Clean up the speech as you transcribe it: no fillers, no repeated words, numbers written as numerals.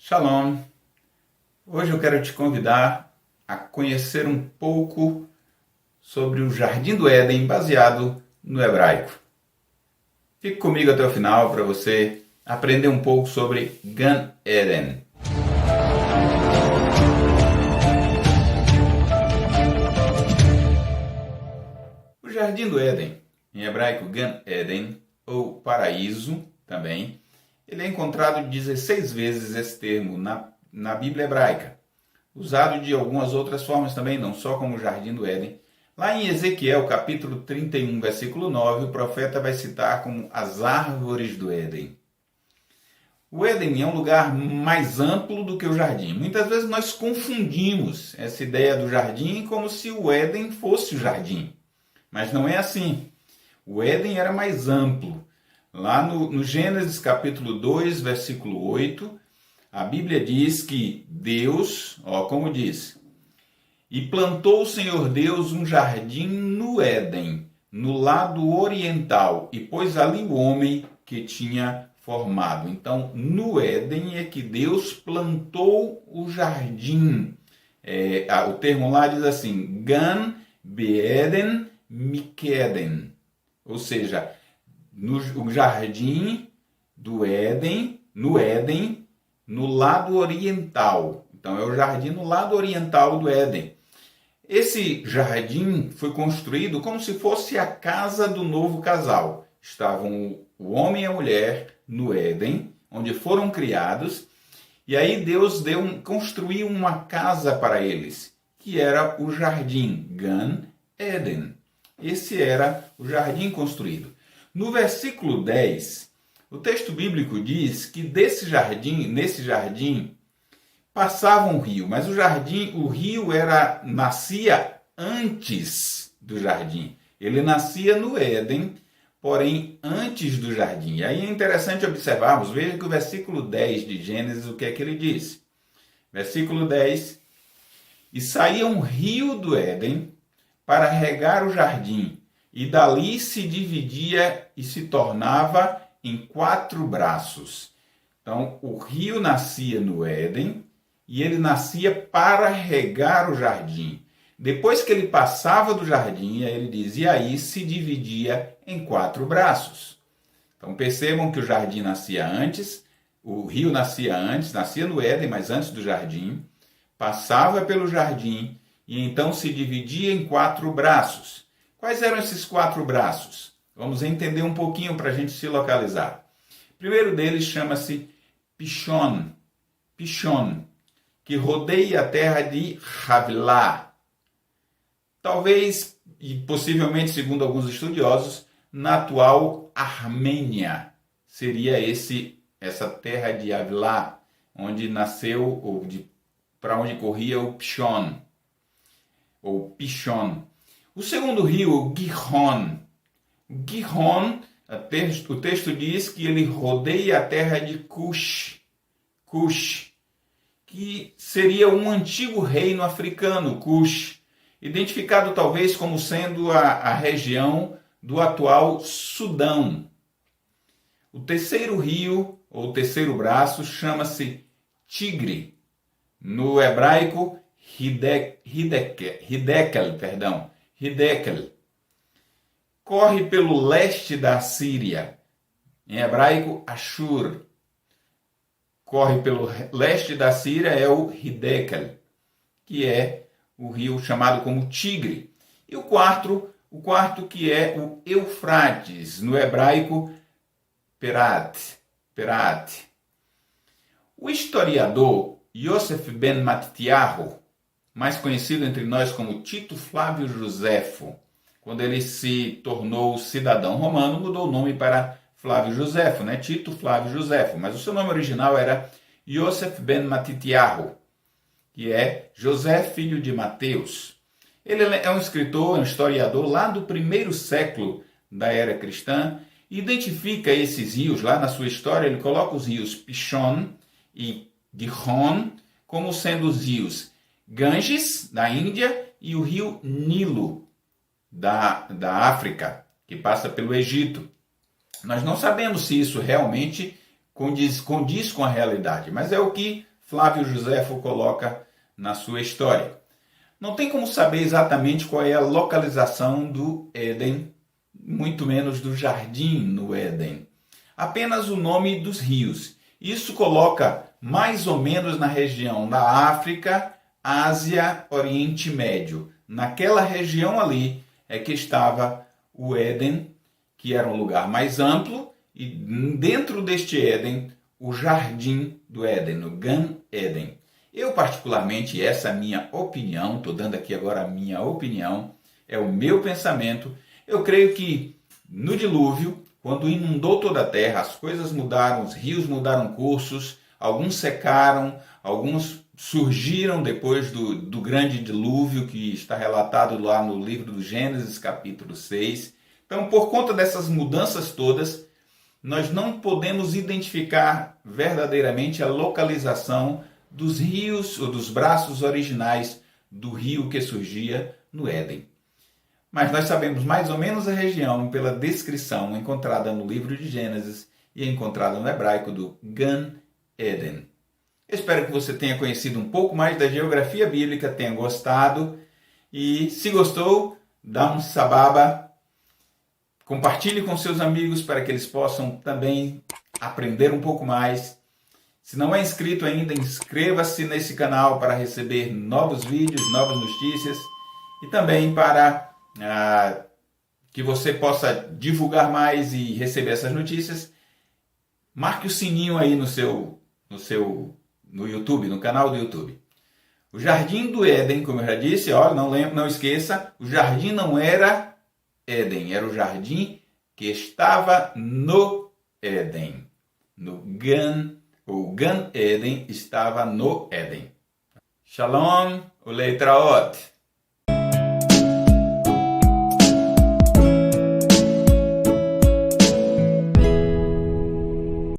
Shalom! Hoje eu quero te convidar a conhecer um pouco sobre o Jardim do Éden baseado no hebraico. Fique comigo até o final para você aprender um pouco sobre Gan Eden. O Jardim do Éden, em hebraico Gan Eden, ou paraíso também, ele é encontrado 16 vezes esse termo na Bíblia hebraica, usado de algumas outras formas também, não só como Jardim do Éden. Lá em Ezequiel, capítulo 31, versículo 9, o profeta vai citar como as árvores do Éden. O Éden é um lugar mais amplo do que o jardim. Muitas vezes nós confundimos essa ideia do jardim como se o Éden fosse o jardim. Mas não é assim. O Éden era mais amplo. Lá no Gênesis capítulo 2, versículo 8, a Bíblia diz que Deus, como diz, e plantou o Senhor Deus um jardim no Éden, no lado oriental, e pôs ali o homem que tinha formado. Então, no Éden é que Deus plantou o jardim. O termo lá diz assim, Gan Be'eden Mikeden, ou seja, no jardim do Éden, no lado oriental. Então é o jardim no lado oriental do Éden. Esse jardim foi construído como se fosse a casa do novo casal. Estavam o homem e a mulher no Éden, onde foram criados, e aí Deus construiu uma casa para eles, que era o jardim, Gan Eden. Esse era o jardim construído. No versículo 10, o texto bíblico diz que nesse jardim, passava um rio, mas o rio nascia antes do jardim. Ele nascia no Éden, porém antes do jardim. E aí é interessante observarmos, veja que o versículo 10 de Gênesis, o que é que ele diz? Versículo 10, e saía um rio do Éden para regar o jardim, e dali se dividia e se tornava em 4 braços. Então, o rio nascia no Éden e ele nascia para regar o jardim. Depois que ele passava do jardim, aí ele diz, e aí se dividia em 4 braços. Então, percebam que o jardim nascia antes, o rio nascia no Éden, mas antes do jardim, passava pelo jardim e então se dividia em 4 braços. Quais eram esses 4 braços? Vamos entender um pouquinho para a gente se localizar. O primeiro deles chama-se Pishon, que rodeia a terra de Havilá. Talvez, e possivelmente, segundo alguns estudiosos, na atual Armênia. Seria essa terra de Havilá, onde nasceu, para onde corria o Pishon, ou Pishon. O segundo rio, o Gihon. O Gihon, o texto diz que ele rodeia a terra de Cush, que seria um antigo reino africano, Cush, identificado talvez como sendo a região do atual Sudão. O terceiro rio, ou terceiro braço, chama-se Tigre. No hebraico, Hidekel. Corre pelo leste da Síria. Em hebraico, Ashur. Corre pelo leste da Síria é o Hidekel, que é o rio chamado como Tigre. E o quarto que é o Eufrates, no hebraico, Perat. O historiador Yosef ben Mattiyahu, mais conhecido entre nós como Tito Flávio Josefo, quando ele se tornou cidadão romano, mudou o nome para Flávio Josefo, né? Tito Flávio Josefo, mas o seu nome original era Yosef ben Mattiyahu, que é José, filho de Mateus. Ele é um escritor, um historiador lá do 1º século da era cristã, e identifica esses rios lá na sua história. Ele coloca os rios Pishon e Gihon como sendo os rios Ganges, da Índia, e o rio Nilo, da África, que passa pelo Egito. Nós não sabemos se isso realmente condiz com a realidade, mas é o que Flávio Joséfo coloca na sua história. Não tem como saber exatamente qual é a localização do Éden, muito menos do jardim no Éden. Apenas o nome dos rios. Isso coloca mais ou menos na região da África, Ásia, Oriente Médio. Naquela região ali é que estava o Éden, que era um lugar mais amplo, e dentro deste Éden, o jardim do Éden, o Gan Éden. Eu particularmente, essa é a minha opinião, estou dando aqui agora a minha opinião, é o meu pensamento. Eu creio que no dilúvio, quando inundou toda a terra, as coisas mudaram, os rios mudaram cursos, alguns secaram, alguns surgiram depois do grande dilúvio que está relatado lá no livro do Gênesis, capítulo 6. Então, por conta dessas mudanças todas, nós não podemos identificar verdadeiramente a localização dos rios ou dos braços originais do rio que surgia no Éden. Mas nós sabemos mais ou menos a região pela descrição encontrada no livro de Gênesis e encontrada no hebraico do Gan Eden. Eu espero que você tenha conhecido um pouco mais da geografia bíblica, tenha gostado e se gostou, dá um sababa, compartilhe com seus amigos para que eles possam também aprender um pouco mais. Se não é inscrito ainda, inscreva-se nesse canal para receber novos vídeos, novas notícias e também para que você possa divulgar mais e receber essas notícias. Marque o sininho aí no YouTube, no canal do YouTube. O Jardim do Éden, como eu já disse, não esqueça, o jardim não era Éden, era o jardim que estava no Éden, no Gan. O Gan Eden estava no Éden. Shalom, uleitraot.